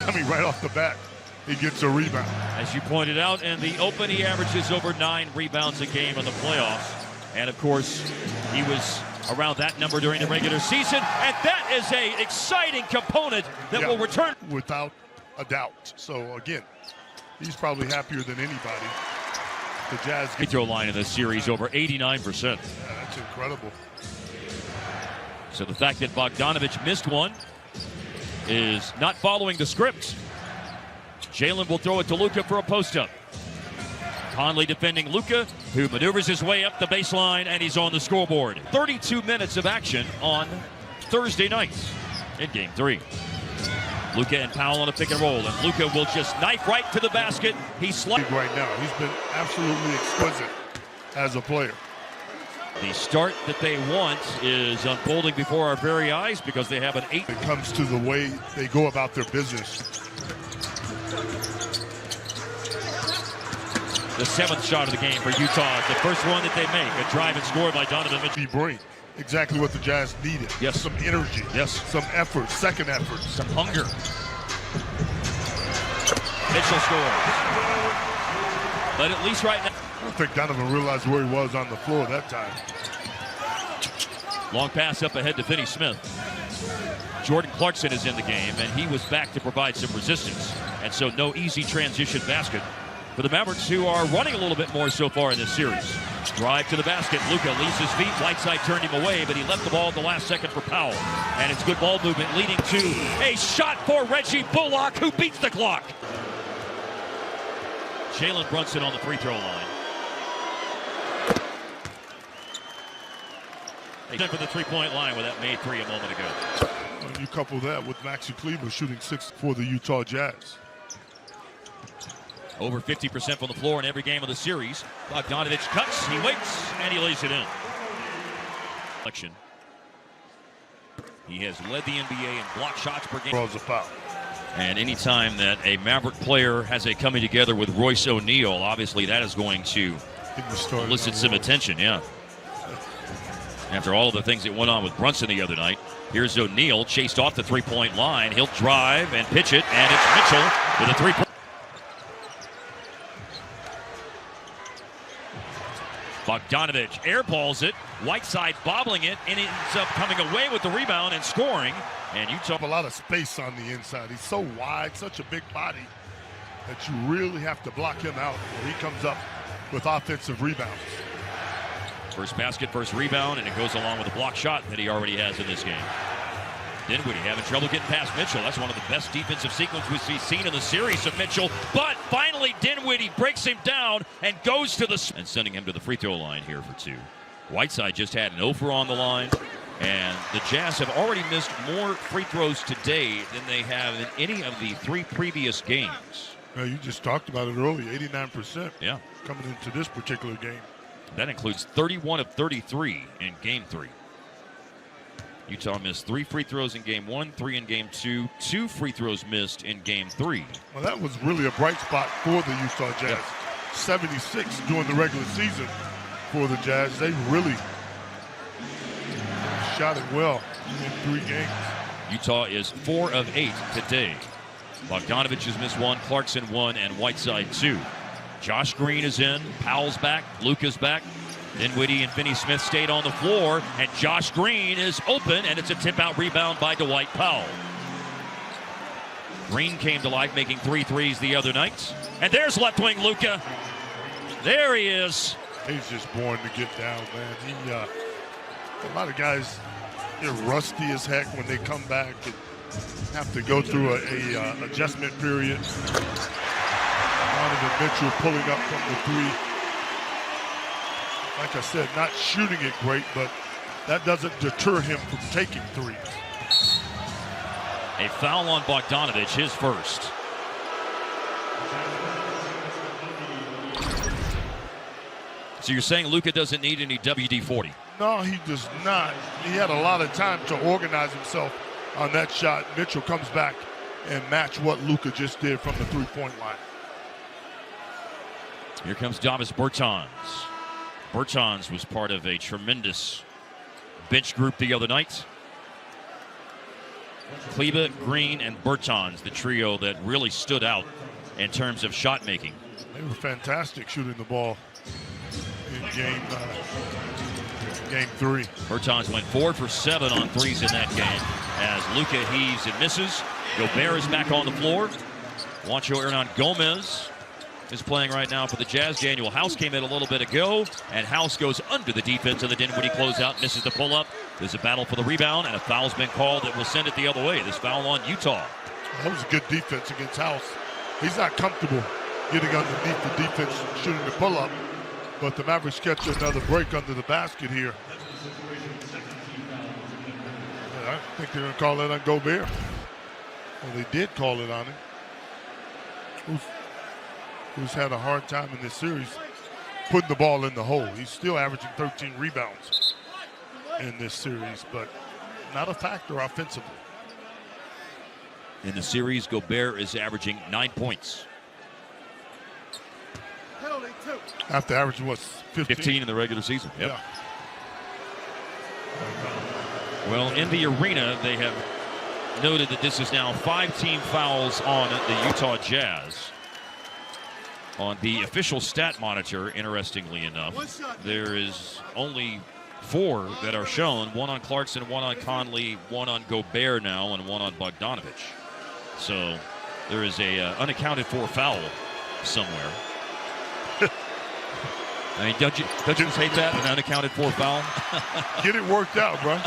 I mean, right off the bat, he gets a rebound. As you pointed out, in the Open, he averages over 9 rebounds a game in the playoffs. And, of course, he was around that number during the regular season. And that is an exciting component that will return. Without a doubt. So, again, he's probably happier than anybody. The Jazz free throw line in this series over 89%. Yeah, that's incredible. So the fact that Bogdanovich missed one is not following the script. Jalen will throw it to Luka for a post-up. Conley defending Luka, who maneuvers his way up the baseline, and he's on the scoreboard. 32 minutes of action on Thursday nights in Game 3. Luka and Powell on a pick and roll, and Luka will just knife right to the basket. He's right now. He's been absolutely exquisite as a player. The start that they want is unfolding before our very eyes because they have an 8. It comes to the way they go about their business. The 7th shot of the game for Utah is the first one that they make. A drive and score by Donovan Mitchell. Bring exactly what the Jazz needed. Yes. Some energy. Yes. Some effort. Second effort. Some hunger. Mitchell scores. But at least right now. I don't think Donovan realized where he was on the floor that time. Long pass up ahead to Finney Smith. Jordan Clarkson is in the game, and he was back to provide some resistance. And so no easy transition basket for the Mavericks, who are running a little bit more so far in this series. Drive to the basket. Luka leaves his feet. Whiteside turned him away, but he left the ball at the last second for Powell. And it's good ball movement leading to a shot for Reggie Bullock, who beats the clock. Jalen Brunson on the free throw line. For the three-point line with that made 3 a moment ago. And you couple that with Maxi Kleber shooting 6 for the Utah Jazz. Over 50% from the floor in every game of the series. Bogdanovich cuts, he waits, and he lays it in. He has led the NBA in block shots per game. Draws a foul. And anytime that a Maverick player has a coming together with Royce O'Neal, obviously that is going to elicit some attention, yeah. After all of the things that went on with Brunson the other night, here's O'Neal chased off the three-point line. He'll drive and pitch it, and it's Mitchell with a three-point. Bogdanovich airballs it, Whiteside bobbling it, and ends up coming away with the rebound and scoring. And Utah a lot of space on the inside. He's so wide, such a big body that you really have to block him out when he comes up with offensive rebounds. First basket, first rebound, and it goes along with the block shot that he already has in this game. Dinwiddie having trouble getting past Mitchell. That's one of the best defensive sequences we've seen in the series of Mitchell. But finally, Dinwiddie breaks him down and goes to the... and sending him to the free throw line here for 2. Whiteside just had an 0 on the line. And the Jazz have already missed more free throws today than they have in any of the 3 previous games. Well, you just talked about it earlier, 89%. Yeah. Coming into this particular game. That includes 31 of 33 in Game 3. Utah missed 3 free throws in Game 1, 3 in Game 2, 2 free throws missed in Game 3. Well, that was really a bright spot for the Utah Jazz. Yeah. 76 during the regular season for the Jazz. They really shot it well in 3 games. Utah is 4 of 8 today. Bogdanovich has missed 1, Clarkson 1, and Whiteside 2. Josh Green is in, Powell's back, Luka's back. Dinwiddie and Finney Smith stayed on the floor, and Josh Green is open, and it's a tip-out rebound by Dwight Powell. Green came to life, making 3 threes the other night. And there's left wing Luka. There he is. He's just born to get down, man. A lot of guys, they're rusty as heck when they come back and have to go through a adjustment period. Donovan Mitchell pulling up from the 3. Like I said, not shooting it great, but that doesn't deter him from taking 3s. A foul on Bogdanovich, his first. So you're saying Luka doesn't need any WD-40? No, he does not. He had a lot of time to organize himself on that shot. Mitchell comes back and match what Luka just did from the 3-point line. Here comes Davis Bertans. Bertans was part of a tremendous bench group the other night. Kleba, Green, and Bertans, the trio that really stood out in terms of shot making. They were fantastic shooting the ball in game 3. Bertans went 4 for 7 on threes in that game as Luka heaves and misses. Gobert is back on the floor. Juancho Hernan Gomez is playing right now for the Jazz. Daniel House came in a little bit ago, and House goes under the defense of the Dinwiddie closeout, misses the pull-up. There's a battle for the rebound, and a foul's been called that will send it the other way. This foul on Utah. That was a good defense against House. He's not comfortable getting underneath the defense, shooting the pull-up, but the Mavericks catch another break under the basket here. I think they're going to call it on Gobert. Well, they did call it on him. Who's had a hard time in this series putting the ball in the hole. He's still averaging 13 rebounds in this series, but not a factor offensively. In the series, Gobert is averaging 9 points. After averaging, what, 15 in the regular season. Yep. Yeah. Well, in the arena, they have noted that this is now 5 team fouls on the Utah Jazz. On the official stat monitor, interestingly enough, there is only 4 that are shown. 1 on Clarkson, 1 on Conley, 1 on Gobert now, and 1 on Bogdanovich. So there is a unaccounted for foul somewhere. I mean, don't you hate that, an unaccounted for foul? Get it worked out, bro.